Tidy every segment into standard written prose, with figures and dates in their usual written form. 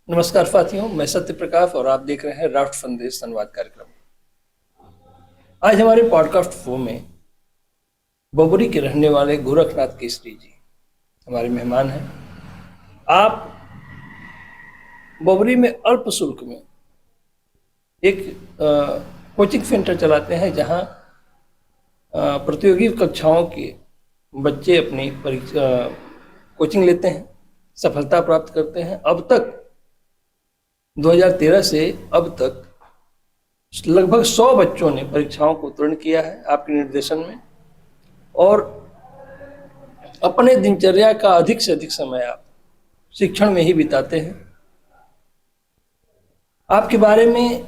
नमस्कार साथियों, मैं सत्य प्रकाश और आप देख रहे हैं राष्ट्र संदेश संवाद कार्यक्रम। आज हमारे पॉडकास्ट शो में बबुरी के रहने वाले गोरखनाथ केसरी जी हमारे मेहमान हैं। आप बबुरी में अल्प शुल्क में एक कोचिंग सेंटर चलाते हैं जहां प्रतियोगी कक्षाओं के बच्चे अपनी परीक्षा कोचिंग लेते हैं, सफलता प्राप्त करते हैं। अब तक 2013 से अब तक लगभग 100 बच्चों ने परीक्षाओं को उत्तीर्ण किया है आपके निर्देशन में, और अपने दिनचर्या का अधिक से अधिक समय आप शिक्षण में ही बिताते हैं। आपके बारे में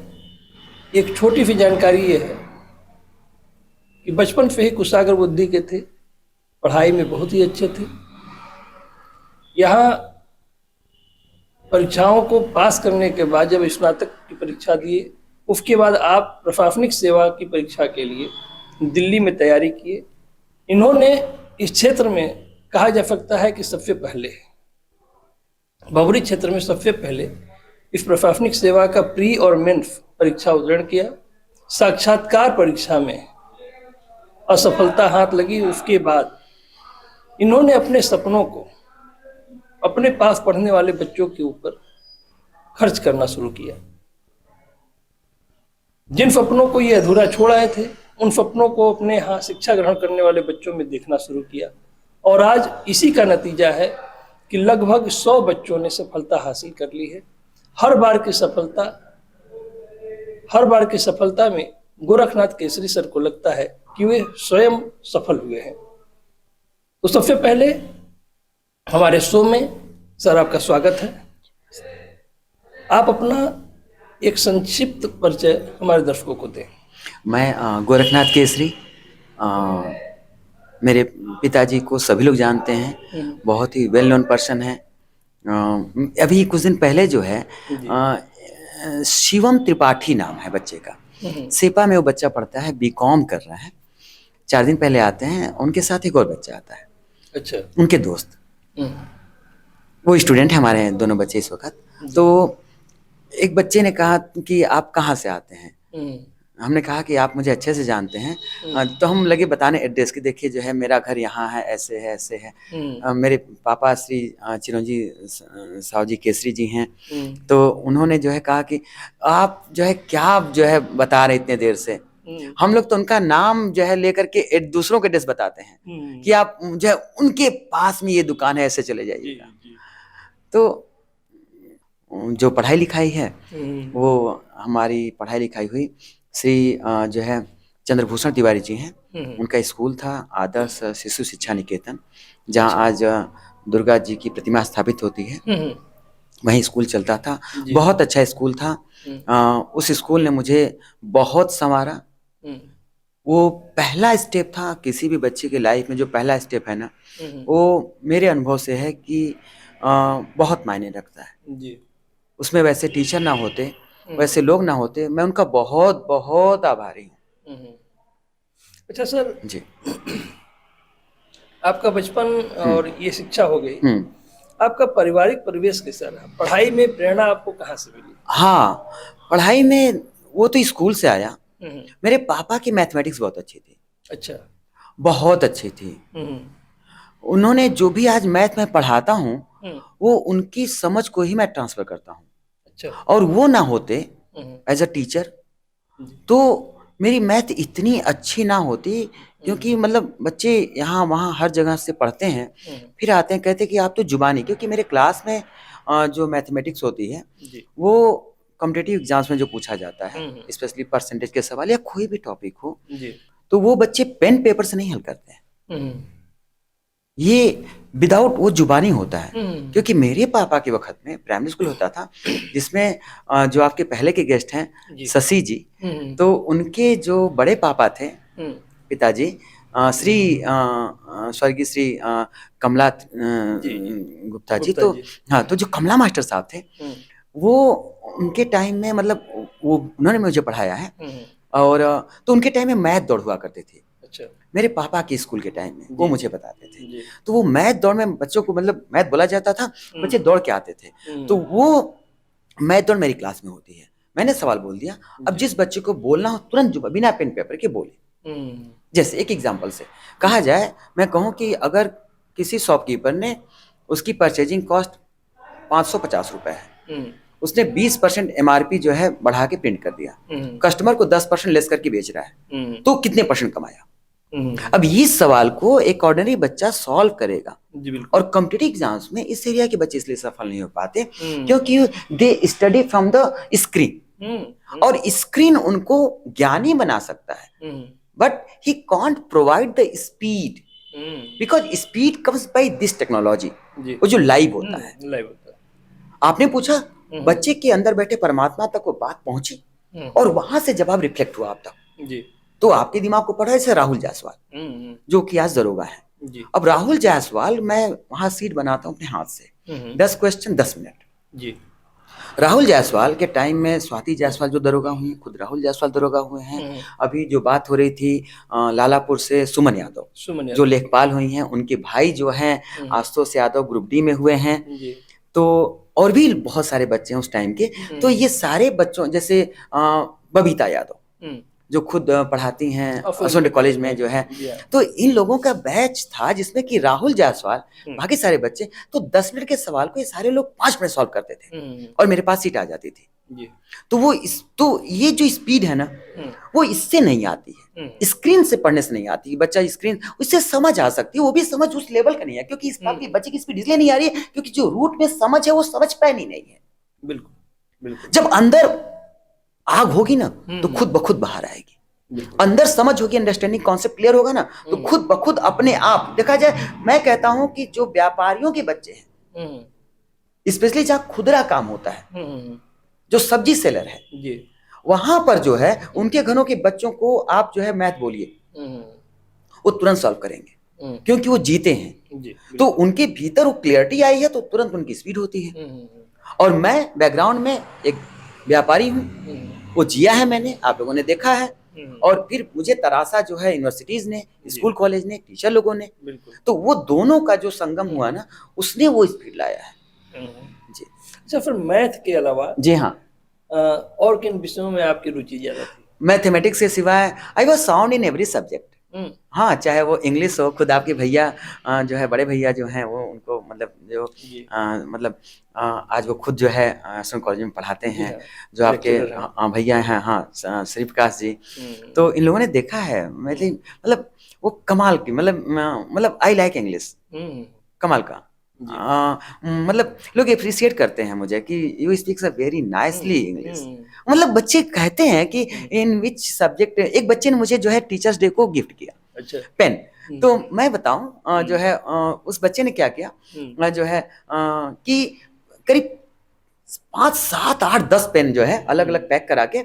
एक छोटी सी जानकारी ये है कि बचपन से ही कुशाग्र बुद्धि के थे, पढ़ाई में बहुत ही अच्छे थे। यहाँ परीक्षाओं को पास करने के बाद जब स्नातक की परीक्षा दिए, उसके बाद आप प्रशासनिक सेवा की परीक्षा के लिए दिल्ली में तैयारी किए। इन्होंने इस क्षेत्र में कहा जा सकता है कि सबसे पहले बबुरी क्षेत्र में सबसे पहले इस प्रशासनिक सेवा का प्री और मेंस परीक्षा उत्तीर्ण किया। साक्षात्कार परीक्षा में असफलता हाथ लगी। उसके बाद इन्होंने अपने सपनों को अपने पास पढ़ने वाले बच्चों के ऊपर खर्च करना शुरू किया। जिन सपनों को ये अधूरा छोड़ आए थे, उन सपनों को अपने यहाँ शिक्षा ग्रहण करने वाले बच्चों में देखना शुरू किया, और आज इसी का नतीजा है कि लगभग 100 बच्चों ने सफलता हासिल कर ली है। हर बार की सफलता में गोरखनाथ केसरी सर को लगता है कि वे स्वयं सफल हुए हैं। तो सबसे पहले हमारे शो में सर आपका स्वागत है। आप अपना एक संक्षिप्त परिचय हमारे दर्शकों को दें। मैं गोरखनाथ केसरी, मेरे पिताजी को सभी लोग जानते हैं, बहुत ही वेल नोन पर्सन है। अभी कुछ दिन पहले जो है शिवम त्रिपाठी नाम है बच्चे का, सेपा में वो बच्चा पढ़ता है, बीकॉम कर रहा है। 4 दिन पहले आते हैं, उनके साथ एक और बच्चा आता है। अच्छा। उनके दोस्त, वो स्टूडेंट है हमारे दोनों बच्चे इस वक्त। तो एक बच्चे ने कहा कि आप कहाँ से आते हैं। हमने कहा कि आप मुझे अच्छे से जानते हैं। तो हम लगे बताने एड्रेस की, देखिए जो है मेरा घर यहाँ है, ऐसे है ऐसे है। मेरे पापा श्री चिरंजी साहू जी केसरी जी हैं। तो उन्होंने जो है कहा कि आप जो है क्या जो है बता रहे इतने देर से। हम लोग तो उनका नाम जो है लेकर के दूसरों के एड्रेस बताते हैं कि आप जो है उनके पास में ये दुकान है, ऐसे चले जाइएगा। तो जो पढ़ाई लिखाई है वो हमारी पढ़ाई लिखाई हुई श्री जो है चंद्रभूषण तिवारी जी हैं। उनका स्कूल था आदर्श शिशु शिक्षा निकेतन, जहाँ आज दुर्गा जी की प्रतिमा स्थापित होती है, वहीं स्कूल चलता था। बहुत अच्छा स्कूल था। उस स्कूल ने मुझे बहुत संवारा। वो पहला स्टेप था किसी भी बच्चे के लाइफ में, जो पहला स्टेप है ना, वो मेरे अनुभव से है कि बहुत मायने रखता है। उसमें वैसे टीचर ना होते, वैसे लोग ना होते, मैं उनका बहुत बहुत आभारी हूँ। अच्छा सर जी, आपका बचपन और ये शिक्षा हो गई, आपका पारिवारिक परिवेश कैसा रहा? पढ़ाई में प्रेरणा आपको कहाँ से मिली? हाँ, पढ़ाई में वो तो स्कूल से आया। मेरे पापा की मैथमेटिक्स बहुत अच्छी थी। अच्छा। बहुत अच्छी थी। उन्होंने जो भी आज मैथ में पढ़ाता हूँ, वो उनकी समझ को ही मैं ट्रांसफर करता हूँ। अच्छा। और वो ना होते एज अ टीचर तो मेरी मैथ इतनी अच्छी ना होती, क्योंकि मतलब बच्चे यहाँ वहाँ हर जगह से पढ़ते हैं, फिर आते हैं कहते हैं कि आप तो जुबानी, क्योंकि मेरे क्लास में जो मैथमेटिक्स होती है वो कॉम्पिटिटिव एग्जाम्स में जो पूछा जाता है, स्पेशली परसेंटेज के सवाल या कोई भी टॉपिक हो, तो वो बच्चे पेन पेपर से नहीं हल करते हैं। ये विदाउट वो जुबानी होता है। क्योंकि मेरे पापा के वक्त में प्राइमरी स्कूल होता था, जिसमें जो आपके पहले के गेस्ट हैं शशि जी, तो उनके जो बड़े पापा थे पिताजी श्री स्वर्गीय श्री कमला गुप्ता जी, तो हाँ, तो जो कमला मास्टर साहब थे, वो उनके टाइम में मतलब वो उन्होंने मुझे पढ़ाया है। और तो उनके टाइम में मैथ दौड़ हुआ करते थे। अच्छा। मेरे पापा के स्कूल के टाइम में वो मुझे बताते थे। तो वो मैथ दौड़ में बच्चों को, मतलब मैथ बोला जाता था, बच्चे दौड़ के आते थे। तो वो मैथ दौड़ मेरी क्लास में होती है, मैंने सवाल बोल दिया, अब जिस बच्चे को बोलना हो तुरंत बिना पेन पेपर के बोले। जैसे एक एग्जांपल से कहा जाए, मैं कहूँ कि अगर किसी शॉपकीपर ने, उसकी परचेजिंग कॉस्ट 550 रुपए है, उसने 20% MRP जो है बढ़ा के प्रिंट कर दिया, कस्टमर को 10% लेस करके बेच रहा है, तो कितने परसेंट कमाया? अब इस सवाल को एक ऑर्डिनरी बच्चा सॉल्व करेगा। और कॉम्पिटिटिव एग्जाम्स में इस एरिया के बच्चे इसलिए सफल नहीं हो पाते क्योंकि they study from the screen, और स्क्रीन उनको ज्ञानी बना सकता है, but he can't provide the speed, because speed comes by this technology, वो जो लाइव होता है। आपने पूछा बच्चे के अंदर बैठे परमात्मा तक वो बात पहुंची, और वहां से जवाब रिफ्लेक्ट हुआ आप तक, तो आपके दिमाग को पढ़ा जैसे राहुल जायसवाल जो कि आज दरोगा है। अब राहुल जायसवाल, मैं वहां सीट बनाता हूँ अपने हाथ से, 10 क्वेश्चन 10 मिनट। राहुल जायसवाल के टाइम में स्वाति जायसवाल जो दरोगा हुई, खुद राहुल जायसवाल दरोगा हुए हैं। अभी जो बात हो रही थी लालापुर से सुमन यादव जो लेखपाल हुई हैं, उनके भाई जो हैं आशुतोष यादव ग्रुप डी में हुए हैं। तो और भी बहुत सारे बच्चे हैं उस टाइम के। तो ये सारे बच्चों, जैसे बबीता यादव जो खुद पढ़ाती हैं असोंडे कॉलेज में जो है, तो इन लोगों का बैच था जिसमें कि राहुल जायसवाल, बाकी सारे बच्चे, तो 10 मिनट के सवाल को ये सारे लोग 5 मिनट सॉल्व करते थे और मेरे पास सीट आ जाती थी। तो ये जो स्पीड है ना, वो इससे नहीं आती है, स्क्रीन से पढ़ने से नहीं आती। बच्चा स्क्रीन उससे समझ आ सकती है, वो भी समझ उस लेवल का नहीं है, क्योंकि इस बात की बच्चे की स्पीड इसलिए नहीं आ रही है क्योंकि जो रूट में समझ है वो समझ पैनी नहीं है। बिल्कुल। जब अंदर आग होगी ना तो खुद ब खुद बाहर आएगी, अंदर समझ होगी, अंडरस्टैंडिंग कॉन्सेप्ट क्लियर होगा ना, तो खुद ब खुद अपने आप देखा जाए। मैं कहता हूं कि जो व्यापारियों के बच्चे हैं, स्पेशली जहां खुदरा काम होता है, जो सब्जी सेलर है, वहां पर जो है उनके घरों के बच्चों को आप जो है मैथ बोलिए, वो तुरंत सॉल्व करेंगे क्योंकि वो जीते हैं। तो उनके भीतर वो क्लियरिटी आई है तो तुरंत उनकी स्पीड होती है। और मैं बैकग्राउंड में एक व्यापारी हूँ, वो जिया है मैंने, आप लोगों ने देखा है, और फिर मुझे तरासा जो है यूनिवर्सिटीज ने, स्कूल कॉलेज ने, टीचर लोगों ने, तो वो दोनों का जो संगम हुआ ना, उसने वो स्पीड लाया है। जी। अच्छा, फिर मैथ के अलावा जी हाँ, और किन विषयों में आपकी रुचि ज्यादा थी? मैथमेटिक्स के सिवाय I was sound in every subject. हाँ, चाहे वो इंग्लिश हो, खुद आपके भैया जो है, बड़े भैया जो हैं, वो उनको मतलब जो आज वो खुद जो है असम कॉलेज में पढ़ाते हैं, जो आपके भैया हैं, हाँ, श्री प्रकाश जी। तो इन लोगों ने देखा है, मतलब वो कमाल की, मतलब आई लाइक इंग्लिश, कमाल का। मतलब लोग अप्रिशिएट करते हैं मुझे कि you speaks a very nicely English. मतलब बच्चे कहते हैं कि इन विच सब्जेक्ट, एक बच्चे ने मुझे जो है टीचर्स डे को गिफ्ट किया पेन। तो मैं बताऊं जो है उस बच्चे ने क्या किया जो है कि करीब 5, 7, 8, 10 पेन जो है अलग अलग पैक करा के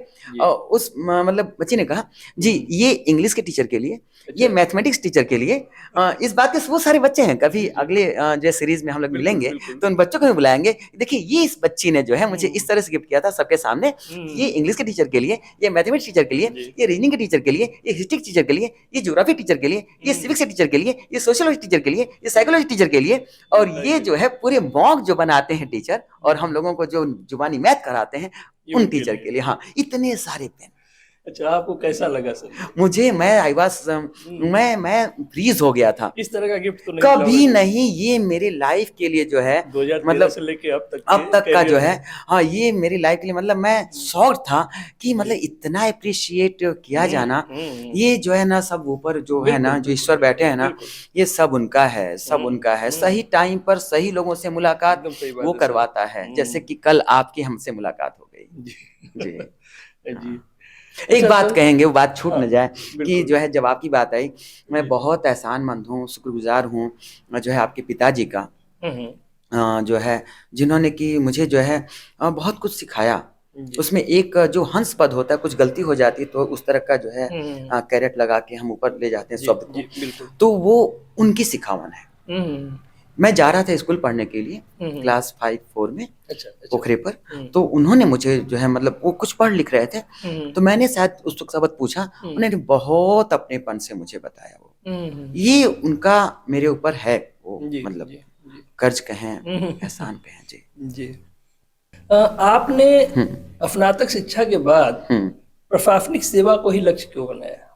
उस मतलब बच्ची ने कहा जी ये इंग्लिश के टीचर के लिए, ये मैथमेटिक्स टीचर के लिए। इस बात के वो सारे बच्चे हैं, कभी अगले जो सीरीज में हम लोग मिलेंगे तो उन बच्चों को भी बुलाएंगे। देखिए ये इस बच्ची ने जो है मुझे इस तरह से गिफ्ट किया था सबके सामने, ये इंग्लिश के टीचर के लिए, ये मैथमेटिक्स टीचर के लिए, ये रीजनिंग के टीचर के लिए, ये हिस्ट्री के टीचर के लिए, ये ज्योग्राफी टीचर के लिए, ये सिविक्स के टीचर के लिए, ये सोशियोलॉजी टीचर के लिए, ये साइकोलॉजी टीचर के लिए, और ये जो है पूरे मॉक जो बनाते हैं टीचर और हम लोगों को जो जुबानी मैथ कराते हैं उन टीचर के लिए। हाँ, इतने सारे पेन। अच्छा, आपको कैसा लगा सर? मुझे मैं फ्रीज हो गया था। इस तरह का गिफ्ट तो नहीं कभी नहीं, ये मेरे लाइफ के लिए जो है 2013 से लेके अब तक का जो है, हाँ, ये मेरी लाइफ के लिए मतलब मैं शॉक था कि मतलब इतना अप्रिशिएट किया जाना, ये जो है ना सब ऊपर जो है ना, जो ईश्वर बैठे हैं ना, ये सब उनका है, सब उनका है। सही टाइम पर सही लोगों से मुलाकात वो करवाता है, जैसे कि कल आपकी हमसे मुलाकात हो गई। जी। एक बात कहेंगे, वो बात छूट न जाए कि जो है जब आपकी बात आई, मैं बहुत एहसानमंद हूँ, शुक्रगुजार हूँ जो है आपके पिताजी का, जो है जिन्होंने कि मुझे जो है बहुत कुछ सिखाया। उसमें एक जो हंस पद होता है, कुछ गलती हो जाती तो उस तरह का जो है कैरेट लगा के हम ऊपर ले जाते हैं शब्द को, तो वो उनकी सिखावन है। मैं जा रहा था स्कूल पढ़ने के लिए क्लास 5-4 में पोखरे पर, तो उन्होंने मुझे जो है मतलब वो कुछ पढ़ लिख रहे थे, तो मैंने शायद उस शब्द पूछा, उन्होंने बहुत अपनेपन से मुझे बताया। वो ये उनका मेरे ऊपर है, वो मतलब कर्ज कहें, एहसान कहें। जी। आपने स्नातक शिक्षा के बाद प्रशासनिक सेवा को ही लक्ष्य क्यों बनाया?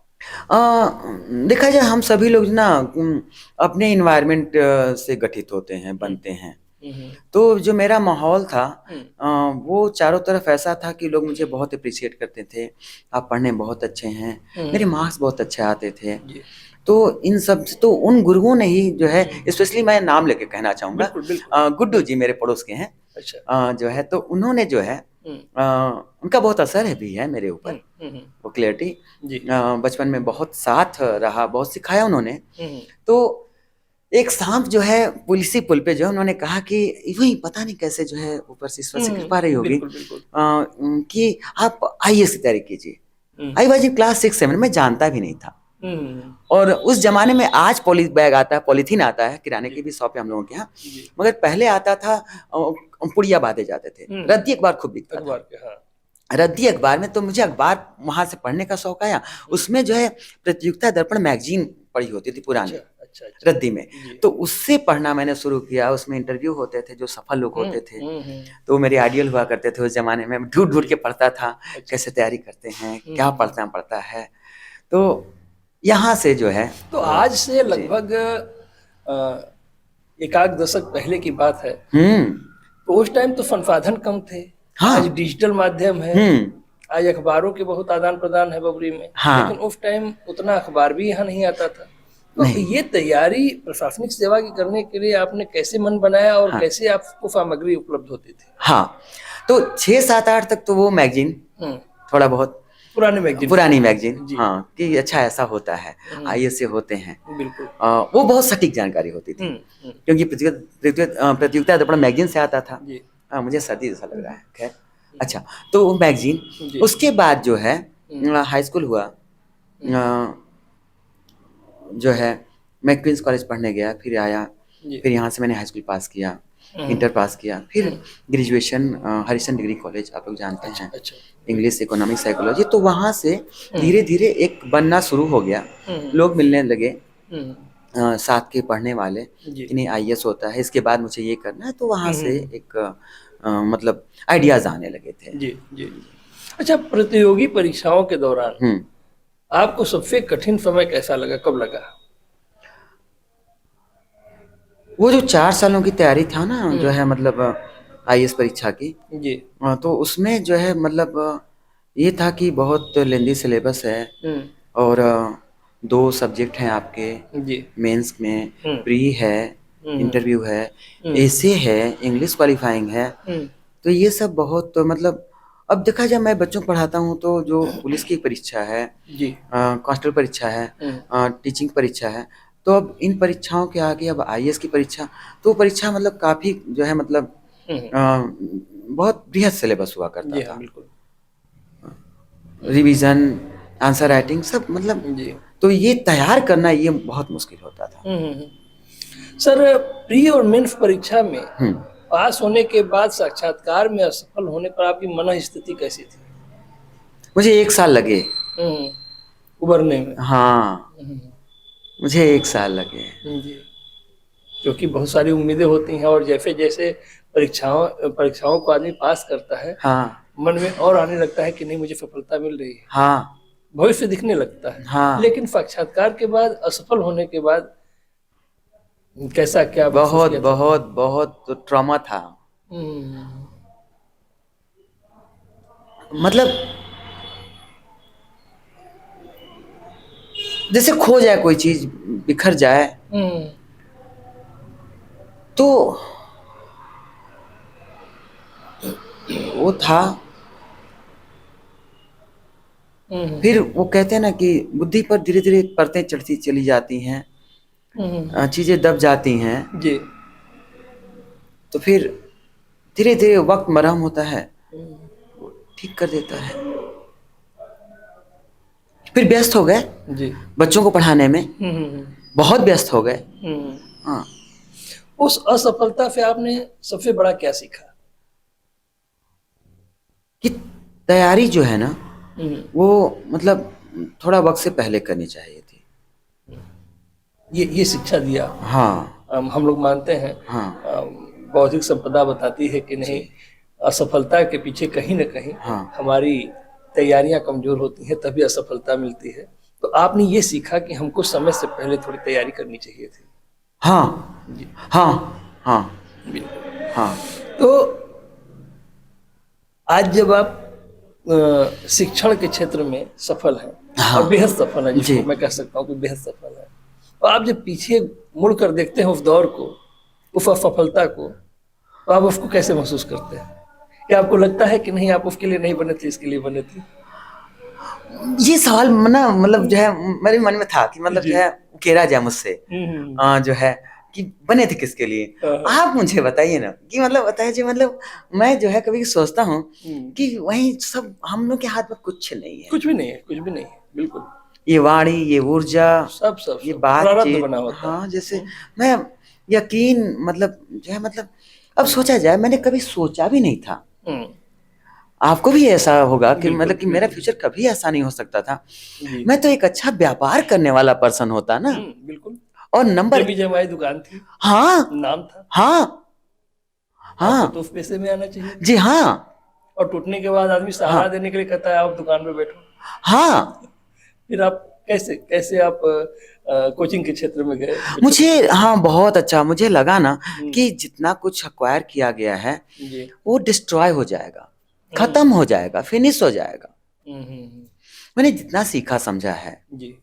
देखा जाए हम सभी लोग ना अपने इन्वायरमेंट से गठित होते हैं, बनते हैं। तो जो मेरा माहौल था वो चारों तरफ ऐसा था कि लोग मुझे बहुत अप्रिशिएट करते थे, आप पढ़ने में बहुत अच्छे हैं, मेरे मार्क्स बहुत अच्छे आते थे। तो इन सब तो उन गुरुओं ने ही जो है, स्पेशली मैं नाम लेके कहना चाहूँगा, गुड्डू जी मेरे पड़ोस के हैं। अच्छा। जो है तो उन्होंने जो है उनका बहुत असर है भी है मेरे ऊपर, वो क्लियरिटी बचपन में बहुत साथ रहा, बहुत सिखाया उन्होंने। तो एक शाम जो है पुलिसी पुल पे जो है उन्होंने कहा कि वही पता नहीं कैसे जो है ऊपर से ईश्वर से कृपा रही होगी कि आप आईएएस की तैयारी कीजिए। आई वाज इन क्लास 6-7 में जानता भी नहीं था। और उस जमाने में आज पॉली बैग आता है, पॉलीथीन आता है, किराने की भी शॉप है हम लोगों के यहाँ, मगर पहले आता था पुड़िया बांधे जाते थे, रद्दी अखबार खूब बिकता था। रद्दी अखबार में तो मुझे अखबार वहां से पढ़ने का शौक आया। उसमें जो है प्रतियोगिता दर्पण मैगजीन पढ़ी होती थी पुरानी, अच्छा। रद्दी में, तो उससे पढ़ना मैंने शुरू किया। उसमें इंटरव्यू होते थे, जो सफल लोग होते थे, तो मेरे आइडियल हुआ करते थे उस जमाने में। ढूंढ ढूंढ के पढ़ता था, कैसे तैयारी करते हैं, क्या पढ़ता है। तो यहाँ से जो है, तो आज से लगभग एक आध दशक पहले की बात है। तो उस टाइम तो संसाधन कम थे। हाँ। आज डिजिटल माध्यम है, आज अखबारों के बहुत आदान प्रदान है बबरी में। हाँ। लेकिन उस टाइम उतना अखबार भी यहाँ नहीं आता था। तो ये तैयारी प्रशासनिक सेवा की करने के लिए आपने कैसे मन बनाया और हाँ। कैसे आपको सामग्री उपलब्ध होती थी? हाँ, तो 6-7-8 तक तो वो मैगजीन थोड़ा बहुत पुरानी मैगजीन हाँ, कि अच्छा ऐसा होता है, आईएएस से होते हैं, बिल्कुल। वो बहुत सटीक जानकारी होती थी, क्योंकि प्रतियोगिता दर्पण मैगजीन से आता था। मुझे सर्दी जैसा लग रहा है, खैर। अच्छा, तो वो मैगजीन, उसके बाद जो है हाई स्कूल हुआ, जो है मैं क्वींस कॉलेज पढ़ने गया, फिर आया, फिर यहाँ से मैंने हाई स्कूल पास किया, इंटर पास किया, फिर ग्रेजुएशन हरिशन डिग्री कॉलेज, आप लोग जानते हैं, इंग्लिश, इकोनॉमिक्स, साइकोलॉजी। तो वहाँ से धीरे धीरे एक बनना शुरू हो गया, लोग मिलने लगे साथ के पढ़ने वाले कि नहीं आईएएस होता है, इसके बाद मुझे ये करना है। तो वहाँ से एक मतलब आइडियाज आने लगे थे। जी। अच्छा, प्रतियोगी परीक्षाओं के दौरान आपको सबसे कठिन समय कैसा लगा, कब लगा? वो जो 4 सालों की तैयारी था ना, जो है मतलब आईएएस परीक्षा की जी, तो उसमें जो है मतलब ये था कि बहुत लेंदी सिलेबस है और 2 सब्जेक्ट हैं आपके जी, मेंस में, प्री है, इंटरव्यू है, एसे है, इंग्लिश क्वालिफाइंग है। तो ये सब बहुत मतलब, अब देखा जाए मैं बच्चों को पढ़ाता हूँ तो जो पुलिस की परीक्षा है जी, कांस्टेबल परीक्षा है, टीचिंग परीक्षा है, तो अब इन परीक्षाओं के आगे अब आईएएस की परीक्षा, तो परीक्षा मतलब काफी जो है मतलब बहुत बृहद सिलेबस हुआ करता था, बिल्कुल। रिवीजन, आंसर राइटिंग सब मतलब जी। तो ये तैयार करना ये बहुत मुश्किल होता था। सर, प्री और मेंस परीक्षा में पास होने के बाद साक्षात्कार में असफल होने पर आपकी मन स्थिति कैसी थी? मुझे 1 साल लगे उबरने में। हाँ, मुझे 1 साल लगे जी, क्योंकि बहुत सारी उम्मीदें होती हैं और जैसे जैसे परीक्षाओं को आदमी पास करता है, हाँ, मन में और आने लगता है कि नहीं मुझे सफलता मिल रही है, हाँ, भविष्य दिखने लगता है, हाँ। लेकिन साक्षात्कार के बाद असफल होने के बाद कैसा क्या? बहुत तो ट्रॉमा था। मतलब जैसे खो जाए कोई चीज, बिखर जाए, तो वो था। फिर वो कहते हैं ना कि बुद्धि पर धीरे धीरे परतें चढ़ती चली जाती हैं, चीजें दब जाती हैं जी, तो फिर धीरे धीरे वक्त मरहम होता है, ठीक कर देता है। फिर व्यस्त हो गए जी, बच्चों को पढ़ाने में बहुत व्यस्त हो गए। हाँ, उस असफलता से आपने सबसे बड़ा क्या सीखा? कि तैयारी जो है ना वो मतलब थोड़ा वक्त से पहले करनी चाहिए थी। ये शिक्षा दिया। हाँ, हम लोग मानते हैं, हाँ, बौद्धिक संपदा बताती है कि नहीं, असफलता के पीछे कहीं ना कहीं हमारी तैयारियां कमजोर होती हैं, तभी असफलता मिलती है। तो आपने ये सीखा कि हमको समय से पहले थोड़ी तैयारी करनी चाहिए थी। हाँ जी हाँ हाँ बिल्कुल। हाँ। तो आज जब आप शिक्षण के क्षेत्र में सफल हैं हाँ और बेहद सफल हैं, जी जिसको मैं कह सकता हूँ कि बेहद सफल है, तो आप जब पीछे मुड़ कर देखते हैं उस दौर को, उस असफलता को, तो आप उसको कैसे महसूस करते हैं? क्या आपको लगता है कि नहीं, आप उसके लिए नहीं बने थे, इसके लिए बने थे? ये सवाल ना मतलब जो है मेरे मन में था कि मतलब जी। जो है उकेरा जाए मुझसे, जो है कि बने थे किसके लिए। हाँ। आप मुझे बताइए ना कि मतलब बताइए जी, मतलब मैं जो है कभी सोचता हूँ कि वही सब हम लोग के हाथ में कुछ नहीं है। कुछ भी नहीं है, कुछ भी नहीं है, बिल्कुल। ये वाणी, ये ऊर्जा, सब सब ये सब प्रारब्ध बातचीत, बना होता हाँ है। जैसे मैं यकीन मतलब जो है मतलब अब सोचा जाए मैंने कभी सोचा भी नहीं था। हम्म, आपको भी ऐसा होगा कि बिल्कुल मतलब कि मेरा बिल्कुल। फ्यूचर कभी ऐसा नहीं हो सकता था। जी। मैं तो एक अच्छा व्यापार करने वाला पर्सन होता ना। बिल्कुल। और नंबर, जमी जमाई दुकान थी, हाँ नाम था। हाँ आपको तो हाँ उस पैसे में आना चाहिए था। जी हाँ और टूटने के बाद आदमी हाँ सहारा देने के लिए कहता है आप दुकान पे बैठो। हाँ। फिर आप कैसे कैसे आप कोचिंग के क्षेत्र में गए बच्चों को मुझे सिखाने? हाँ बहुत अच्छा मुझे लगा ना हम्म, कि जितना कुछ अक्वायर किया गया है जी। वो डिस्ट्रॉय हो जाएगा, हम्म खत्म हो जाएगा, फिनिश हो जाएगा। हम्म हम्म, हम्म, मैंने जितना सीखा समझा है, जी।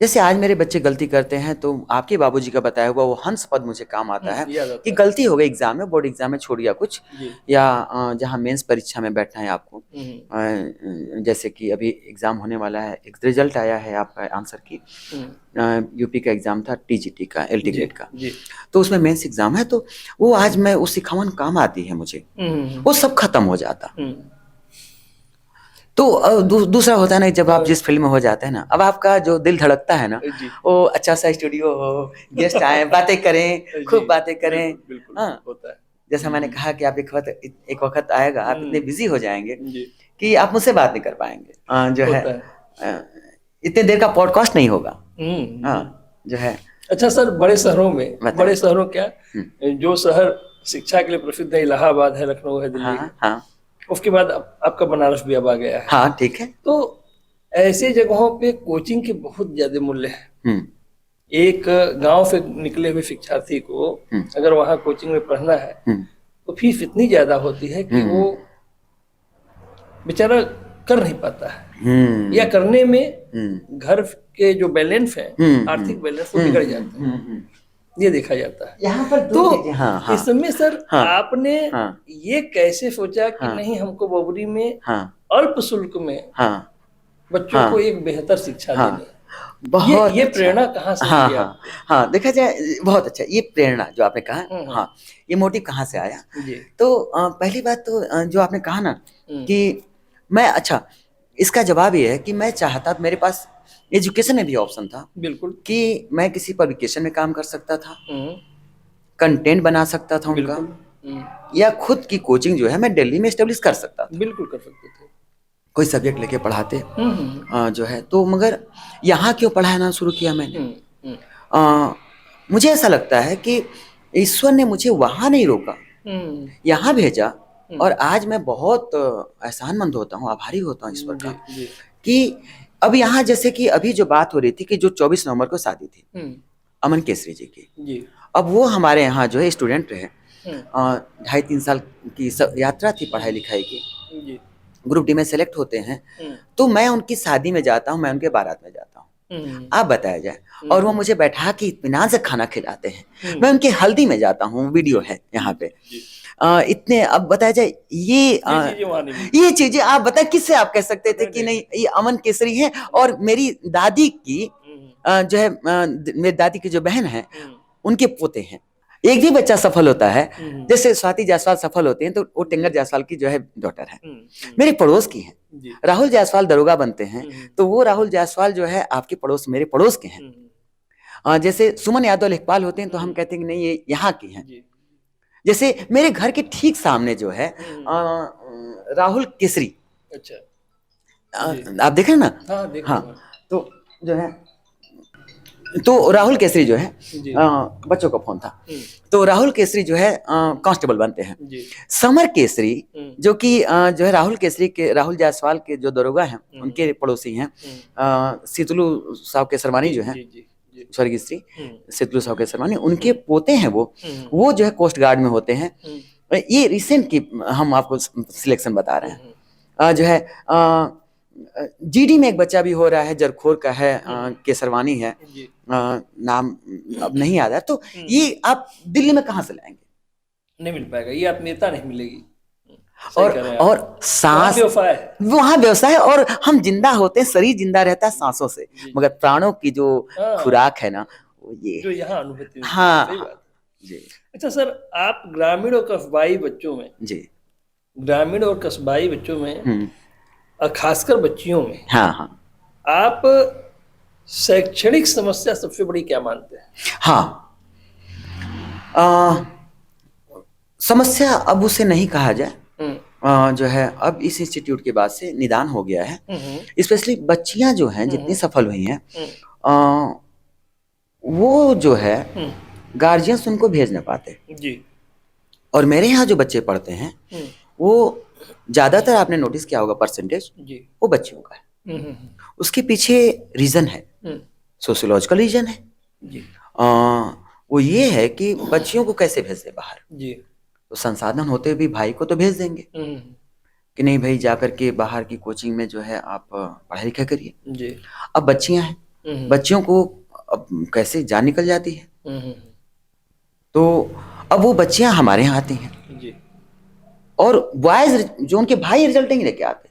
जैसे आज मेरे बच्चे गलती करते हैं तो आपके बाबूजी का बताया हुआ वो हंस पद मुझे काम आता है याद कि आता है। गलती हो गई एग्जाम में, बोर्ड एग्जाम में छूट गया कुछ, जी। या जहाँ मेंस परीक्षा में बैठना है आपको, हम्म जैसे कि अभी एग्जाम होने वाला है, एक रिजल्ट आया है आपका आंसर की, हम्म, यूपी का एग्जाम था, टीजीटी का, एलटी जी ग्रेड का, जी। तो उसमें मेंस एग्जाम है, तो वो आज मैं उस सिखावन काम आती है मुझे, हम्म वो सब खत्म हो जाता। हम्म, तो दूसरा होता है ना, जब आप हाँ, जिस फील्ड में हो जाते हैं ना, अब आपका जो दिल धड़कता है ना, जी वो अच्छा सा स्टूडियो हो, गेस्ट आए, बातें करें, जी। खूब बातें करें। बिल्कुल बिल्कुल हाँ, होता है। जैसा मैंने कहा कि आप एक वक्त आएगा आप इतने बिजी हो जाएंगे जी। कि आप मुझसे बात नहीं कर पाएंगे, जो है होता है। अ, इतने देर का पॉडकास्ट नहीं होगा। हाँ हम्म। जो है अच्छा सर, बड़े शहरों में, बताएं। बड़े शहरों क्या, हम्म, जो शहर शिक्षा के लिए प्रसिद्ध है, इलाहाबाद है, लखनऊ है, दिल्ली है, हाँ हाँ उसके बाद आपका बनारस भी अब आ गया है। हाँ ठीक है। तो ऐसे जगहों पे कोचिंग के बहुत ज्यादा मूल्य है। हम्म एक गांव से निकले हुए शिक्षार्थी को हम्म अगर वहाँ कोचिंग में पढ़ना है, हम्म तो फीस इतनी ज्यादा होती है कि वो हम्म बेचारा कर नहीं पाता है, या हम्म करने में हम्म घर के जो बैलेंस है, हम्म आर्थिक बैलेंस, वो बिगड़ जाते हैं। हम्म। ये देखा जाता है। यहाँ पर तो दो चीजें, हाँ हाँ इसमें सर हाँ आपने हाँ ये कैसे सोचा कि हाँ नहीं, हमको बबरी में हाँ अल्प शुल्क में हाँ बच्चों को हाँ एक बेहतर शिक्षा हाँ देनी है? बहुत ये अच्छा। प्रेरणा कहाँ से हाँ मिली हाँ आपको? हाँ देखा जाए बहुत अच्छा, ये प्रेरणा जो आपने कहा, हम्म, हाँ ये मोटिव कहाँ से आया। जी। तो पहली बात तो जो आपने कहा ना हम्म, कि मैं अच्छा, इसका जवाब ये है कि मैं चाहता, मेरे पास एजुकेशन में भी ऑप्शन था बिल्कुल। कि मैं किसी पब्लिकेशन में काम कर सकता था, हम्म, कंटेंट बना सकता था उनका, बिल्कुल। या खुद की कोचिंग जो है मैं दिल्ली में एस्टेब्लिश कर सकता था, बिल्कुल कर सकते थे। कोई सब्जेक्ट लेके पढ़ाते, हम्म जो है तो, मगर यहाँ क्यों पढ़ाना शुरू किया मैंने। हम्म हम्म अ, मुझे ऐसा लगता है कि ईश्वर ने मुझे वहाँ नहीं रोका, हम्म यहाँ भेजा, और हम्म, आज मैं बहुत एहसानमंद होता हूँ, आभारी होता हूँ ईश्वर जी का जी। कि अब यहाँ जैसे कि अभी जो बात हो रही थी कि जो 24 नवंबर को शादी थी हम्म, अमन केसरी जी की, जी। अब वो हमारे यहाँ जो है स्टूडेंट रहे, हम्म 2.5-3 साल की यात्रा थी पढ़ाई लिखाई की, जी। ग्रुप डी में सेलेक्ट होते हैं, हम्म तो मैं उनकी शादी में जाता हूँ, मैं उनके बारात में जाता हूँ, हम्म आप बताया जाए, और वो मुझे बैठा के इत्मीनान से खाना खिलाते हैं, हम्म, मैं उनके हल्दी में जाता हूँ, वीडियो है यहाँ पे, जी। इतने, अब बताया जाए ये चीजें वहां नहीं मिलती। ये चीजें आप बताए किससे आप कह सकते थे नहीं कि नहीं नहीं नहीं। ये अमन केसरी है। और मेरी दादी की हम्म जो है मेरी दादी की जो बहन है हम्म उनके पोते हैं, एक भी बच्चा सफल होता है, हम्म, जैसे स्वाति जायसवाल सफल होती हैं तो वो टेंगर जी। जायसवाल की जो है डॉटर है, हम्म, मेरे पड़ोस की है। जी। राहुल जायसवाल दरोगा बनते हैं, हम्म तो वो राहुल जायसवाल जो है आपके पड़ोस, मेरे पड़ोस के हैं। हम्म जैसे सुमन यादव लेखपाल होते हैं तो हम हम्म, कहते हैं कि नहीं ये यहाँ की हैं। जी। जैसे मेरे घर के ठीक सामने जो है राहुल केसरी, अच्छा। अ, जी। आप देख रहे हैं ना। हाँ, देख रहा हाँ हूँ मैं। तो जो है तो राहुल केसरी जो है जी। बच्चों का फोन था, तो राहुल केसरी जो है कांस्टेबल बनते हैं। जी। समर केसरी जो कि जो है राहुल केसरी के, राहुल जायसवाल के जो दरोगा हैं उनके पड़ोसी हैं, शीतलू साव केसरवानी जो है, स्वर्गीय श्री शीतलू साव केसरवानी, उनके पोते हैं वो जो है कोस्ट गार्ड में होते हैं। ये रिसेंट की हम आपको सिलेक्शन बता रहे हैं। जो है जीडी में एक बच्चा भी हो रहा है, जरखोर का है, केसरवानी है, नाम अब नहीं याद है। तो ये आप दिल्ली में कहाँ से लाएंगे? नहीं मिल पाएगा, ये आप नेता नहीं मिलेगी। और सांस वहाँ व्यवसाय, और हम जिंदा होते हैं, शरीर जिंदा रहता है सांसों से, मगर प्राणों की जो खुराक है ना वो ये जो यहाँ अनुभूति। हाँ, सही बात जी। अच्छा सर, आप ग्रामीण और कस्बाई बच्चों में, जी, ग्रामीण और कस्बाई बच्चों में और खासकर बच्चियों में, हाँ, आप शैक्षणिक समस्या सबसे बड़ी क्या मानते हैं? हाँ, समस्या अब उसे नहीं कहा जाए, जो है अब इस इंस्टीट्यूट के बाद से निदान हो गया है। स्पेशली बच्चियां जो हैं जितनी सफल हुई हैं, वो जो है गार्जियंस उनको भेज न पाते जी। और मेरे यहाँ जो बच्चे पढ़ते हैं वो ज्यादातर आपने नोटिस किया होगा परसेंटेज वो बच्चियों का है। उसके पीछे रीजन है, सोशियोलॉजिकल रीजन है जी। वो ये है कि बच्चियों को कैसे भेज दे बाहर जी। तो संसाधन होते भी भाई को तो भेज देंगे कि नहीं भाई जाकर के बाहर की कोचिंग में जो है आप पढ़ाई लिखा करिए जी। अब बच्चियां हैं, बच्चियों को अब कैसे जान निकल जाती है, तो अब वो बच्चियां हमारे यहाँ आती हैं जी। और बॉयज जो उनके भाई रिजल्ट नहीं लेके आते,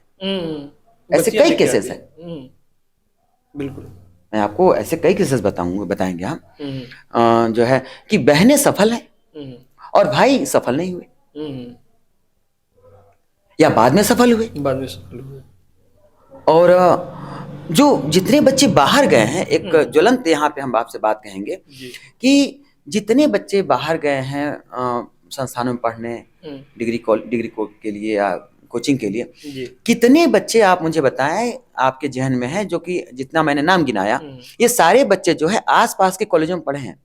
ऐसे कई केसेस हैं। बिल्कुल, मैं आपको ऐसे कई केसेस बताएंगे हम, जो है कि बहनें सफल हैं और भाई सफल नहीं हुए या बाद में सफल हुए। और जो जितने बच्चे बाहर गए हैं, एक ज्वलंत यहाँ पे हम आपसे बात कहेंगे कि जितने बच्चे बाहर गए हैं संस्थानों में पढ़ने, डिग्री के लिए या कोचिंग के लिए, कितने बच्चे आप मुझे बताएं आपके जहन में है, जो कि जितना मैंने नाम गिनाया ये सारे बच्चे जो है आसपास के कॉलेजों में पढ़े हैं,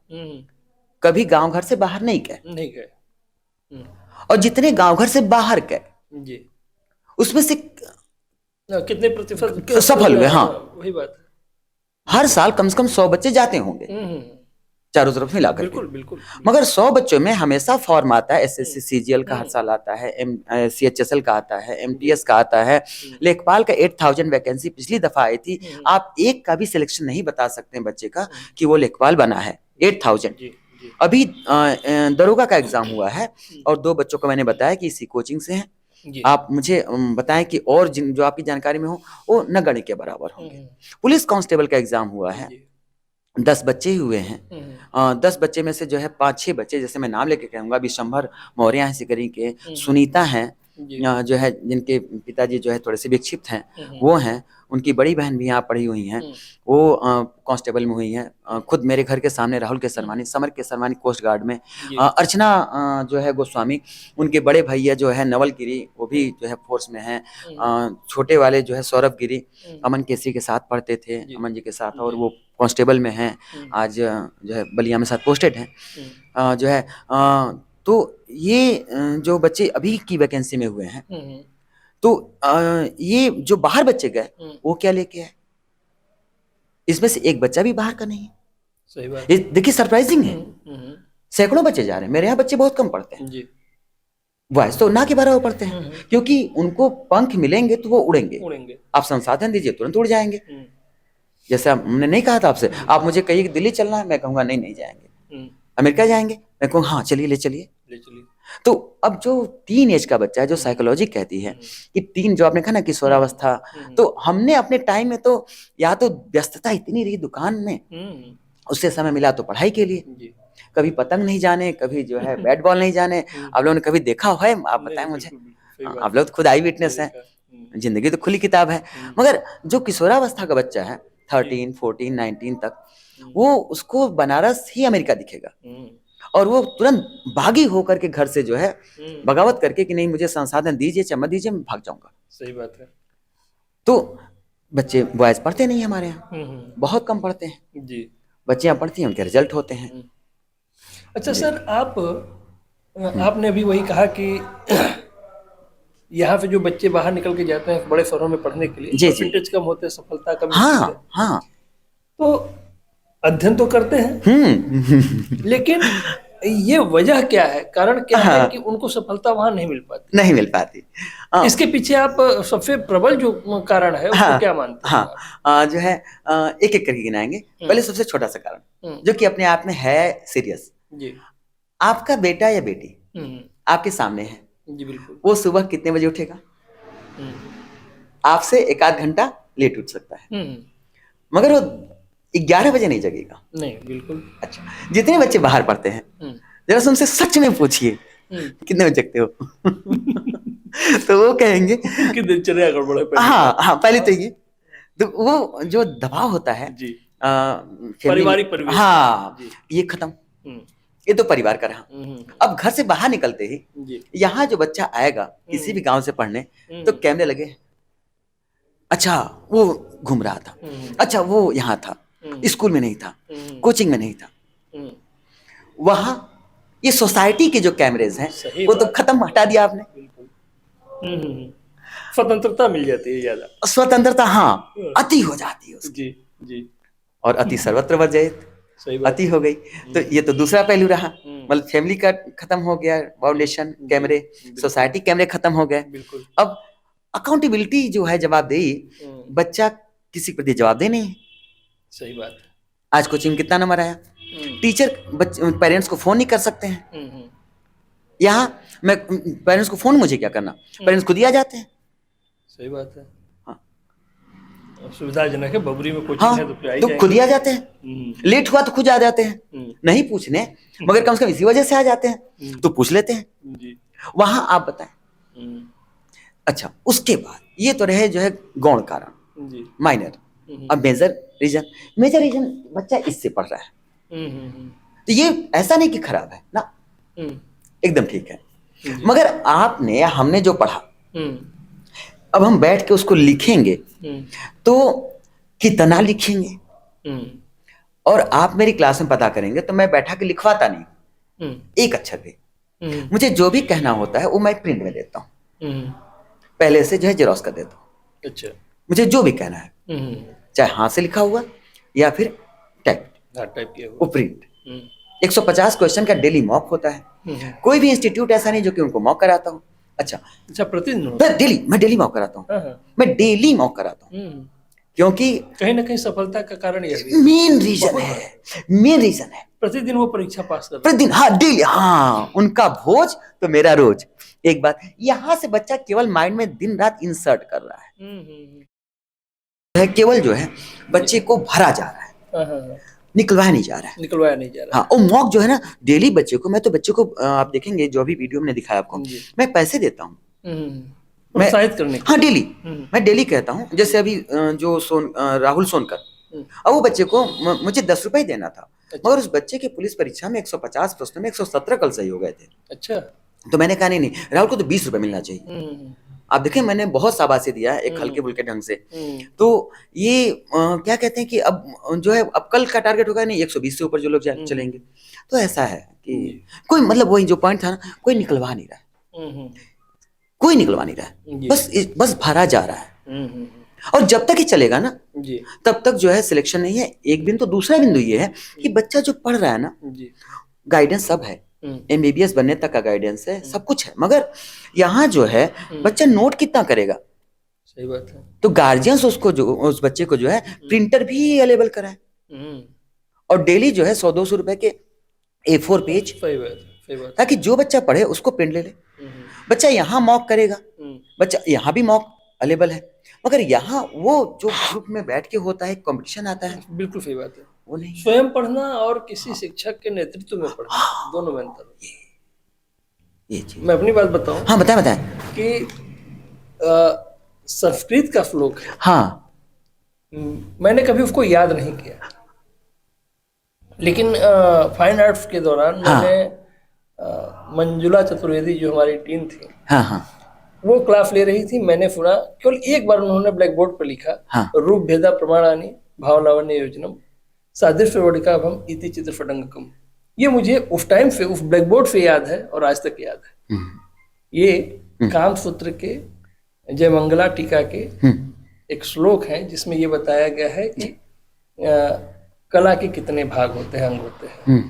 कभी गांव घर से बाहर नहीं गए। और जितने गांव घर से बाहर गए उसमें से कितने प्रतिशत सफल हुए? हाँ, वही बात है। हर साल कम से कम 100 बच्चे जाते होंगे चारों तरफ मिलाकर। बिल्कुल। मगर 100 बच्चों में हमेशा फॉर्म आता है, एसएससी सीजीएल का हर साल आता है, सीएचएसएल का आता है, एमटीएस का आता है, लेखपाल का 8000 वैकेंसी पिछली दफा आई थी। आप एक का भी सिलेक्शन नहीं बता सकते हैं बच्चे का कि वो लेखपाल बना है। 8000। अभी दरोगा का एग्जाम हुआ है और 2 बच्चों को मैंने बताया कि इसी कोचिंग से हैं। आप मुझे बताएं कि और जो आपकी जानकारी में हो वो नगण्य के बराबर होंगे। पुलिस कांस्टेबल का एग्जाम हुआ है, 10 बच्चे ही हुए हैं। 10 बच्चे में से जो है 5-6 बच्चे, जैसे मैं नाम लेके कहूंगा, विशंभर मौर्य हैं सिकरी के, सुनीता हैं जो है जिनके पिताजी जो है थोड़े से विक्षिप्त हैं, वो हैं, उनकी बड़ी बहन भी यहाँ पढ़ी हुई हैं, वो कांस्टेबल में हुई हैं। खुद मेरे घर के सामने राहुल केसरवानी, समर केसरवानी कोस्ट गार्ड में, अर्चना जो है गोस्वामी, उनके बड़े भैया जो है नवल गिरी, वो भी जो है फोर्स में हैं। छोटे वाले जो है सौरभ गिरी अमन केसरी के साथ पढ़ते थे, अमन जी के साथ, और वो कांस्टेबल में हैं, आज जो है बलिया में साथ पोस्टेड हैं जो है। तो ये जो बच्चे अभी की वैकेंसी में हुए हैं, तो ये जो बाहर बच्चे गए वो क्या लेके आए, इसमें से एक बच्चा भी बाहर का नहीं है। सही बात। देखिए सरप्राइजिंग है, सैकड़ों बच्चे जा रहे हैं। मेरे यहाँ बच्चे बहुत कम पढ़ते हैं जी। वॉइस तो ना के बराबर पढ़ते हैं, क्योंकि उनको पंख मिलेंगे तो वो उड़ेंगे। आप संसाधन दीजिए तुरंत उड़ जाएंगे। जैसे हमने नहीं कहा था आपसे, आप मुझे कहिए कि दिल्ली चलना है, मैं कहूंगा नहीं जाएंगे। अमेरिका जाएंगे, मैं कहूँगा हाँ चलिए, ले चलिए। तो अब जो टीन एज का बच्चा है, जो साइकोलॉजी कहती है कि तीन, जो आपने कहा ना किशोरावस्था, तो हमने अपने टाइम में तो या तो व्यस्तता इतनी रही दुकान में, उससे समय मिला तो पढ़ाई के लिए, कभी पतंग नहीं जाने, कभी जो है बैट बॉल नहीं जाने। आप लोगों ने कभी देखा है? आप बताएं मुझे, आप लोग तो खुद आई विटनेस हैं, जिंदगी तो खुली किताब है। मगर जो किशोरावस्था का बच्चा है 13, 14, 19 तक, वो उसको बनारस ही अमेरिका दिखेगा और वो तुरंत भागी होकर के घर से जो है बगावत करके कि नहीं मुझे संसाधन दीजिए, चम्मच दीजिए, मैं भाग जाऊंगा। सही बात है। तो बच्चे बॉयज पढ़ते नहीं हमारे यहाँ, बहुत कम पढ़ते हैं जी। बच्चियां पढ़ती हैं, उनके रिजल्ट होते हैं। अच्छा सर, आपने अभी वही कहा कि यहाँ पे जो बच्चे बाहर निकल के जाते हैं बड़े शहरों में पढ़ने के लिए, जी, जी। परसेंटेज कम होते हैं, सफलता कम मिलती हाँ है, हाँ। तो अध्ययन तो करते हैं, लेकिन ये वजह क्या है, कारण क्या है हाँ। कि उनको सफलता वहां नहीं मिल पाती? नहीं मिल पाती। इसके पीछे आप सबसे प्रबल जो कारण है उसको हाँ क्या मानते हैं हाँ। आप? जो है एक एक करके गिनाएंगे। पहले सबसे छोटा सा कारण जो कि अपने आप में है सीरियस। जी। आपका बेटा या बेटी आपके सामने है, जी बिल्कुल। वो सुबह कितने बजे उठेगा? आपसे एक आध घंटा लेट उठ सकता है, मगर वो 11 बजे नहीं जगेगा। नहीं, बिल्कुल। अच्छा, जितने बच्चे बाहर पढ़ते हैं, जरा से उनसे सच में पूछिए कितने बजे जगते हो? तो वो कहेंगे उनकी दिनचर्या गड़बड़ है पहले। हाँ हाँ, पहले तो ये तो वो जो दबाव होता है जी, फैमिली पारिवारिक परिवेश। हाँ, जी। ये खत्म। ये तो परिवार का रहा। अब घर से बाहर निकलते ही जी। यहाँ जो बच्चा आएगा किसी भी गांव से पढ़ने, तो कैमरे लगे। अच्छा, वो घूम रहा था, अच्छा वो यहाँ था, स्कूल में नहीं था, कोचिंग में नहीं था। वहां ये सोसाइटी के जो कैमरेज हैं वो तो खत्म, हटा दिया आपने। स्वतंत्रता मिल जाती है ज्यादा, स्वतंत्रता हाँ अति हो जाती है उसकी। जी जी। और अति सर्वत्र वर्जयेत, अति हो गई। तो ये तो दूसरा पहलू रहा, मतलब फैमिली का खत्म हो गया, फाउंडेशन कैमरे, सोसाइटी कैमरे खत्म हो गए। अब अकाउंटेबिलिटी जो है, जवाबदेही, बच्चा किसी के प्रति जवाबदेही नहीं है। सही बात है। आज कोचिंग कितना नंबर आया, टीचर पेरेंट्स को फोन नहीं कर सकते हैं। यहाँ मैं पेरेंट्स को फोन मुझे क्या करना, पेरेंट्स खुद ही आ जाते हैं। सही बात है। हाँ, सुविधाजनक है, बबरी में कोचिंग हाँ, है तो फिर तो खुद ही आ जाते हैं। लेट हुआ तो खुद आ जाते हैं, नहीं पूछने, मगर कम से कम इसी वजह से आ जाते हैं, तो पूछ लेते हैं जी। वहां आप बताएं। अच्छा, उसके बाद ये तो रहे जो है गौण कारण, माइनर। अब मेजर रीजन, मेजर रीजन बच्चा इससे पढ़ रहा है, तो ये ऐसा नहीं कि खराब है ना, एकदम ठीक है। मगर आपने या हमने जो पढ़ा, अब हम बैठ के उसको लिखेंगे तो कितना लिखेंगे? और आप मेरी क्लास में पता करेंगे तो मैं बैठा के लिखवाता नहीं एक अक्षर भी। मुझे जो भी कहना होता है वो मैं प्रिंट में देता हूँ, पहले से जो है जेरॉक्स कर देता हूँ। अच्छा, मुझे जो भी कहना है, चाहे हाथ से लिखा हुआ या फिर टाइप किया हुआ, वो प्रिंट। 150 क्वेश्चन का डेली मॉक होता है। कोई भी इंस्टीट्यूट ऐसा नहीं जो कि उनको मॉक कराता हूँ। अच्छा, प्रतिदिन मैं डेली मॉक कराता हूँ, मैं डेली मॉक कराता हूँ, क्योंकि कहीं ना कहीं सफलता का कारण यह मेन रीजन है। प्रतिदिन वो परीक्षा पास कर प्रतिदिन, हाँ डेली, हाँ उनका भोज तो मेरा रोज। एक बात, यहाँ से बच्चा केवल माइंड में दिन रात इंसर्ट कर रहा है, केवल जो है बच्चे को भरा जा रहा है, निकलवाया नहीं जा रहा है। हाँ, और मॉक जो है ना डेली बच्चे को, मैं तो बच्चे को आप देखेंगे जो अभी वीडियो में दिखाया आपको, मैं पैसे देता हूँ प्रोत्साहित करने के। हाँ डेली, मैं डेली कहता हूँ। जैसे अभी जो राहुल सोनकर, अब वो बच्चे को मुझे 10 रुपए देना था, मगर उस बच्चे के पुलिस परीक्षा में 150 प्रश्नों में 117 कल सही हो गए थे। अच्छा, तो मैंने कहा नहीं राहुल को तो 20 रुपए मिलना चाहिए। आप देखें, मैंने बहुत शाबाशी दिया एक हल्के फुल्के ढंग से। तो ये क्या कहते हैं कि अब जो है, अब कल का टारगेट होगा नहीं 120 से ऊपर जो लोग चलेंगे। तो ऐसा है कि कोई, मतलब वही जो पॉइंट था ना, कोई निकलवा नहीं रहा है, बस भरा जा रहा है। और जब तक ही चलेगा ना तब तक जो है सिलेक्शन नहीं है। एक बिंदु, दूसरा बिंदु ये है कि बच्चा जो पढ़ रहा है ना, गाइडेंस सब है, MBBS बनने तक का गाइडेंस है, सब कुछ है, मगर यहाँ जो है बच्चा नोट कितना करेगा। सही बात है। तो गार्जियंस उसको जो, उस बच्चे को जो है प्रिंटर भी अवेलेबल कराए, और डेली जो है 100-200 रुपए के A4 पेज, ताकि जो बच्चा पढ़े उसको प्रिंट ले ले। बच्चा यहाँ मॉक करेगा, बच्चा यहाँ भी मॉक अवेलेबल है, मगर यहाँ वो जो ग्रुप में बैठ के होता है, कंपटीशन आता है। बिल्कुल सही बात है, वो नहीं। स्वयं पढ़ना और किसी शिक्षक के नेतृत्व में पढ़ना, दोनों में अंतर। ये चीज मैं अपनी बात बताऊं। हाँ बताएं कि संस्कृत का श्लोक है, हाँ, मैंने कभी उसको याद नहीं किया, लेकिन फाइन आर्ट्स के दौरान मैंने मंजुला चतुर्वेदी जो हमारी टीम थी, वो क्लास ले रही थी, मैंने सुना, केवल एक बार उन्होंने ब्लैक बोर्ड पर लिखा, रूप भेदा प्रमाणानि भाव लावण्य योजनम सादृश्यवडिकाभम इति चित्रफटंगकम, ये मुझे उस टाइम पे उस ब्लैक बोर्ड पे याद है और आज तक याद है। ये कामसूत्र के जयमंगला टीका के एक श्लोक है जिसमें ये बताया गया है कि कला के कितने भाग होते हैं, अंग होते हैं।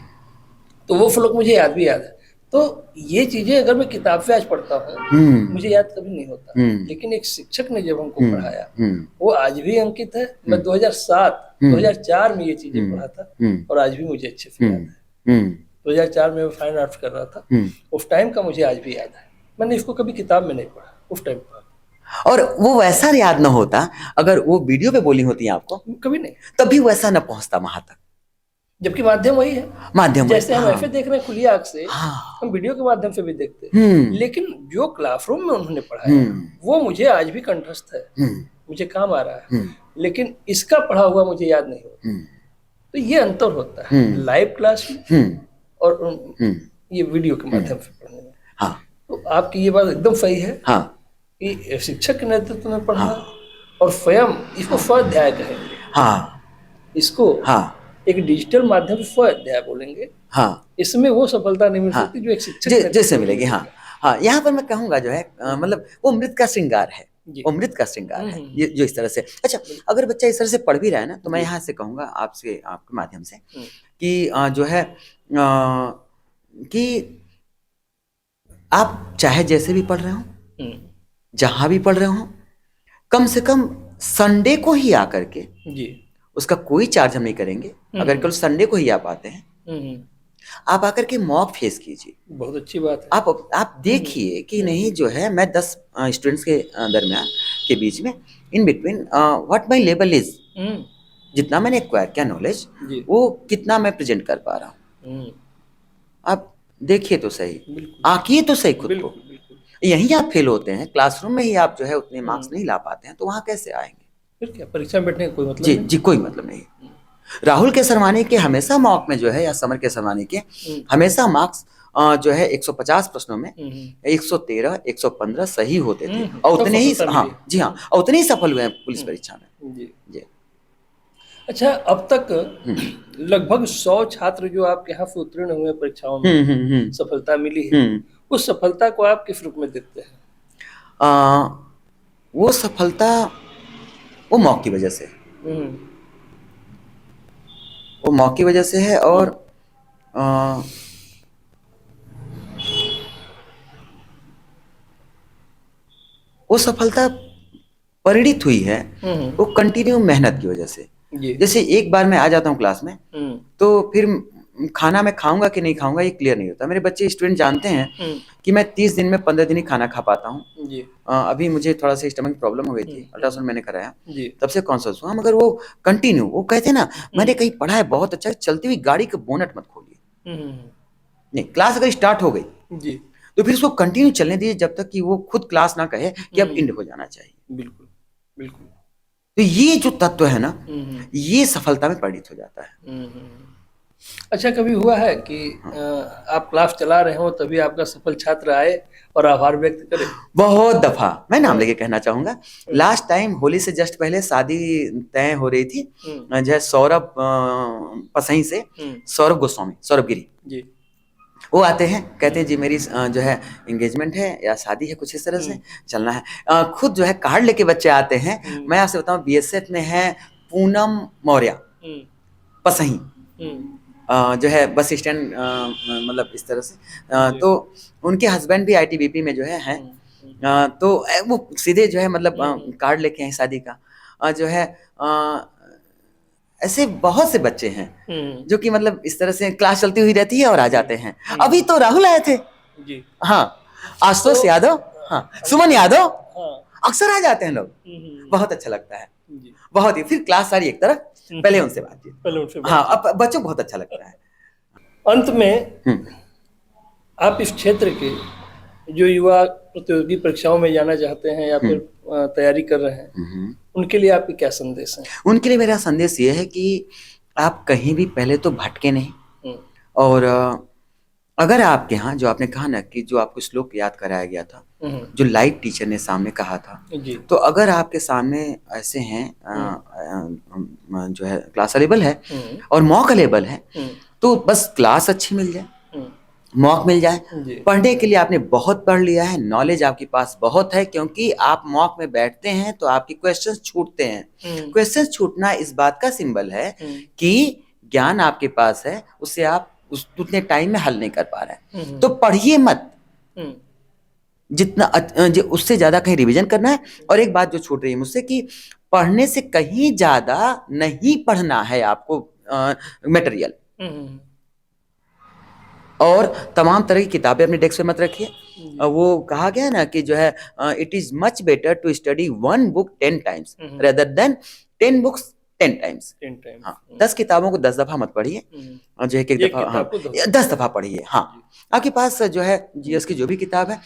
तो वो श्लोक मुझे याद है। तो ये चीजें अगर मैं किताब से आज पढ़ता हूँ मुझे याद कभी नहीं होता, लेकिन एक शिक्षक ने जब हमको पढ़ाया वो आज भी अंकित है। मैं 2004 में ये चीजें पढ़ा था और आज भी मुझे अच्छे से याद है। 2004 में मैं फाइन आर्ट्स कर रहा था, उस टाइम का मुझे आज भी याद है। मैंने इसको कभी किताब में नहीं पढ़ा, उस टाइम पढ़ा। और वो वैसा याद ना होता अगर वो वीडियो पे बोली होती आपको, कभी नहीं, तभी वैसा न पहुंचता वहां तक। जबकि माध्यम वही है, माध्यम जैसे हम ऐसे देख रहे हैं खुली आंख से, हम वीडियो के माध्यम से भी देखते हैं, लेकिन जो क्लासरूम में उन्होंने पढ़ाया वो मुझे आज भी कंठस्थ है, मुझे काम आ रहा है, लेकिन इसका पढ़ा हुआ मुझे याद नहीं होता। तो ये अंतर होता है लाइव क्लास में और ये वीडियो के माध्यम से पढ़ने में। तो आपकी ये बात एकदम सही है कि शिक्षक के नेतृत्व में पढ़ना और स्वयं इसको स्वाध्याय कहेंगे, इसको एक डिजिटल माध्यम से स्वाध्याय बोलेंगे। इसमें वो सफलता नहीं मिल सकती जो एक शिक्षक जैसे मिलेगी। यहाँ पर मैं कहूंगा जो है मतलब वो मृत का श्रृंगार है, वो मृत का श्रृंगार है ये जो इस तरह से। अच्छा, अगर बच्चा इस तरह से पढ़ भी रहा है ना, तो मैं यहाँ से कहूंगा आपसे, आपके माध्यम से कि जो है कि आप चाहे जैसे भी पढ़ रहे हो, जहां भी पढ़ रहे हो, कम से कम संडे को ही आकर के, उसका कोई चार्ज हम नहीं करेंगे, अगर कल संडे को ही आप आते हैं, आप आकर के मॉक फेस कीजिए। बहुत अच्छी बात है। आप देखिए कि नहीं जो है मैं 10 स्टूडेंट्स के दरमियान के बीच में in between what my level is, जितना मैंने एक्वायर किया नॉलेज वो कितना मैं प्रेजेंट कर पा रहा हूँ। आप देखिए तो सही, आंकिए तो सही खुद को। यहीं आप फेल होते हैं, क्लासरूम में ही आप जो है उतने मार्क्स नहीं ला पाते हैं, तो वहां कैसे आएंगे? फिर क्या परीक्षा में बैठने का कोई मतलब नहीं? जी कोई मतलब नहीं। राहुल केसरवानी के हमेशा मॉक में जो है, या समर केसरवानी के हमेशा मार्क्स जो है 150 प्रश्नों में 113 115 सही होते थे, और उतने ही जी हाँ, और उतने ही सफल हुए हैं पुलिस परीक्षा में। जी। अच्छा, अब तक लगभग 100 छात्र जो आपके यहाँ से उत्तीर्ण हुए परीक्षाओं में सफलता मिली है, उस सफलता को आप किस रूप में देखते हैं? वो सफलता वो मॉक की वजह से, वो मॉक की वजह से है, और वो सफलता परिणित हुई है वो कंटिन्यू मेहनत की वजह से। जैसे एक बार मैं आ जाता हूँ क्लास में, तो फिर खाना मैं खाऊंगा कि नहीं खाऊंगा ये क्लियर नहीं होता। मेरे बच्चे स्टूडेंट जानते हैं कि मैं 30 दिन में 15 दिन ही खाना खा पाता हूँ। अभी मुझे थोड़ा सा स्टमक प्रॉब्लम हो गई थी, अल्ट्रासाउंड मैंने कराया, तब से कॉन्शियस हुआ। मगर वो कंटिन्यू, वो कहते हैं ना, मैंने कहीं पढ़ा है बहुत अच्छा, चलती हुई गाड़ी का बोनट मत खोलिए। नहीं, क्लास अगर स्टार्ट हो गई तो फिर उसको कंटिन्यू चलने दीजिए जब तक कि वो खुद क्लास ना कहे कि अब एंड हो जाना चाहिए। बिल्कुल बिल्कुल। तो ये जो तत्व है ना, ये सफलता में परिणित हो जाता है। अच्छा, कभी हुआ है कि आप क्लास चला रहे हो तभी आपका सफल छात्र आए और आभार व्यक्त करे? बहुत दफा। मैं नाम लेके कहना चाहूंगा, लास्ट टाइम होली से जस्ट पहले शादी तय हो रही थी, जो है सौरभ पसई से, सौरभ गोस्वामी, सौरभ गिरी जी, वो आते हैं, कहते हैं जी मेरी जो है एंगेजमेंट है या शादी है, कुछ इस तरह से चलना है। खुद जो है कार्ड लेके बच्चे आते हैं। मैं आपसे बताऊं, बीएसएफ में है पूनम मौर्य पसही, जो है बस स्टैंड, मतलब इस तरह से, तो उनके हस्बैंड भी आईटीबीपी में जो है हैं, तो वो सीधे जो है मतलब कार्ड लेके हैं शादी का। जो है ऐसे बहुत से बच्चे हैं जो कि मतलब इस तरह से क्लास चलती हुई रहती है और आ जाते हैं। अभी तो राहुल आए थे जी, हाँ, आशुतोष यादव, हाँ, सुमन यादव, अक्सर आ जाते हैं लोग, बहुत अच्छा लगता है, बहुत ही। फिर क्लास सारी एक तरफ, पहले उनसे बातचीत, हाँ, अब बच्चों को बहुत अच्छा लगता है। अंत में आप इस क्षेत्र के जो युवा प्रतियोगी परीक्षाओं में जाना चाहते हैं या फिर तैयारी कर रहे हैं, उनके लिए आपके क्या संदेश हैं? उनके लिए मेरा संदेश ये है कि आप कहीं भी पहले तो भटके नहीं, और अगर आपके यहाँ जो आपने कहा ना कि जो आपको श्लोक याद कराया गया था, जो लाइव टीचर ने सामने कहा था, तो अगर आपके सामने ऐसे हैं जो है क्लास अवेलेबल है और मॉक अवेलेबल है, तो बस क्लास अच्छी मिल जाए, मॉक मिल जाए। जी। पढ़ने के लिए आपने बहुत पढ़ लिया है, नॉलेज आपके पास बहुत है, क्योंकि आप मॉक में बैठते हैं तो आपके क्वेश्चंस छूटते हैं। क्वेश्चंस छूटना इस बात का सिंबल है कि ज्ञान आपके पास है, उससे आप उतने टाइम में हल नहीं कर पा रहे हैं। तो पढ़िए मत, जितना उससे ज्यादा कहीं रिवीजन करना है। और एक बात जो छूट रही है मुझसे कि पढ़ने से कहीं ज्यादा नहीं पढ़ना है आपको मटेरियल, और तमाम तरह की किताबें अपने डेस्क पे मत रखिए। वो कहा गया ना कि जो है it is much better to study 1 book 10 times rather than 10 books 10 times. 10 times. हाँ, 10 किताबों को 10 दफा मत पढ़िए, जो एक एक दफा, हाँ, किताब को 10 दफा पढ़िए। हाँ, आपके पास जो है जीएस की जो भी किताब है,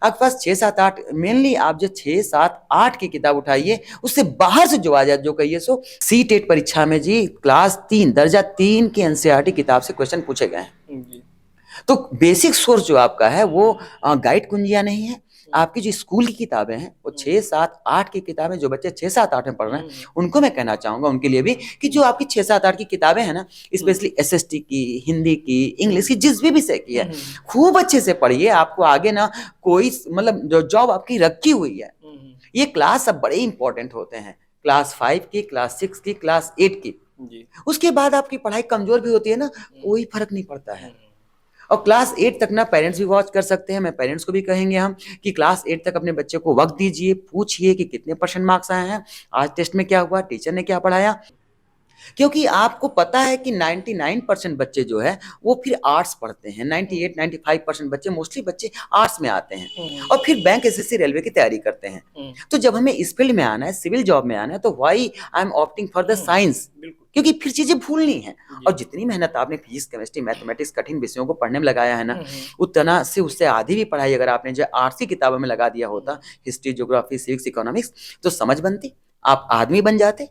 आपके पास 6, 7, 8, मेनली आप जो 6, 7, 8 की किताब उठाइए, उससे बाहर से जो आ जाए, जो कहिए सो। सी-टेट परीक्षा में जी क्लास 3 दर्जा 3 की एनसीईआरटी किताब से क्वेश्चन पूछे गए हैं। तो बेसिक सोर्स जो आपका है वो गाइड कुंजिया नहीं है, आपकी जो स्कूल की किताबें हैं वो 6, 7, 8 की किताबें, जो बच्चे 6, 7, 8 में पढ़ रहे हैं उनको मैं कहना चाहूंगा, उनके लिए भी, कि जो आपकी 6, 7, 8 की किताबें हैं ना, स्पेशली एसएसटी की, हिंदी की, इंग्लिश की, जिस भी विषय की है, खूब अच्छे से पढ़िए। आपको आगे ना कोई मतलब जो जॉब आपकी रखी हुई है। ये क्लास सब बड़े इंपॉर्टेंट होते हैं, क्लास 5 की, क्लास 6 की, क्लास 8 की। उसके बाद आपकी पढ़ाई कमजोर भी होती है ना, कोई फर्क नहीं पड़ता है। और क्लास 8 तक ना पेरेंट्स भी वॉच कर सकते हैं। मैं पेरेंट्स को भी कहेंगे हम कि क्लास 8 तक अपने बच्चे को वक्त दीजिए, पूछिए कि कितने % मार्क्स आए हैं, आज टेस्ट में क्या हुआ, टीचर ने क्या पढ़ाया। क्योंकि आपको पता है कि 99% बच्चे जो है वो फिर आर्ट्स पढ़ते हैं, 98-95% बच्चे, मोस्टली बच्चे आर्ट्स में आते हैं और फिर बैंक, एसएससी, रेलवे की तैयारी करते हैं। तो जब हमें इस फील्ड में आना है, सिविल जॉब में आना है, तो why I am opting for the science, क्योंकि फिर चीजें भूलनी है। और जितनी मेहनत आपने फिजिक्स, केमिस्ट्री, मैथमेटिक्स, कठिन विषयों को पढ़ने में लगाया है ना, उतना से उससे आधी भी पढ़ाई अगर आपने जो आर्ट्स की किताबों में लगा दिया होता, हिस्ट्री, ज्योग्राफी, सिविक्स, इकोनॉमिक्स, तो समझ बनती, आप आदमी बन जाते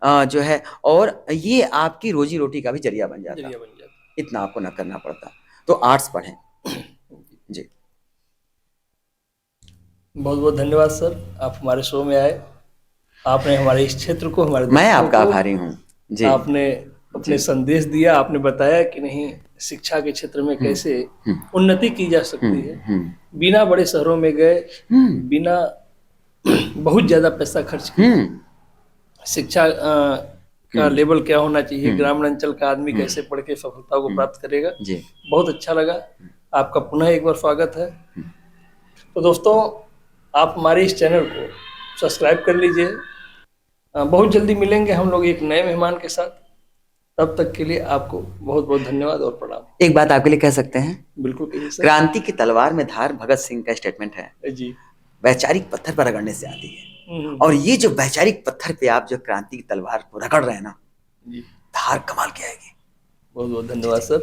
जो है, और ये आपकी रोजी रोटी का भी जरिया बन जाता। इतना आपको न करना पड़ता। तो आर्ट्स पढ़ें जी। बहुत बहुत धन्यवाद सर, आप हमारे शो में आए, आपने हमारे इस क्षेत्र को, हमारे मैं आपका आभारी हूँ जी। आपने अपने संदेश दिया, आपने बताया कि नहीं शिक्षा के क्षेत्र में कैसे उन्नति की जा सकती है, बिना बड़े शहरों में गए, बिना बहुत ज्यादा पैसा खर्च किए। शिक्षा का लेवल क्या होना चाहिए, ग्रामीण अंचल का आदमी कैसे पढ़ के सफलता को प्राप्त करेगा, बहुत अच्छा लगा। आपका पुनः एक बार स्वागत है। तो दोस्तों, आप हमारे इस चैनल को सब्सक्राइब कर लीजिए। बहुत जल्दी मिलेंगे हम लोग एक नए मेहमान के साथ। तब तक के लिए आपको बहुत बहुत धन्यवाद और प्रणाम। एक बात आपके लिए कह सकते हैं? बिल्कुल कहिए सर। क्रांति की तलवार में धार भगत सिंह का स्टेटमेंट है जी। वैचारिक पत्थर पर रगड़ने से आती है। और ये जो वैचारिक पत्थर पे आप जो क्रांति की तलवार को रगड़ रहे हैं ना, धार कमाल की आएगी। बहुत बहुत धन्यवाद सर।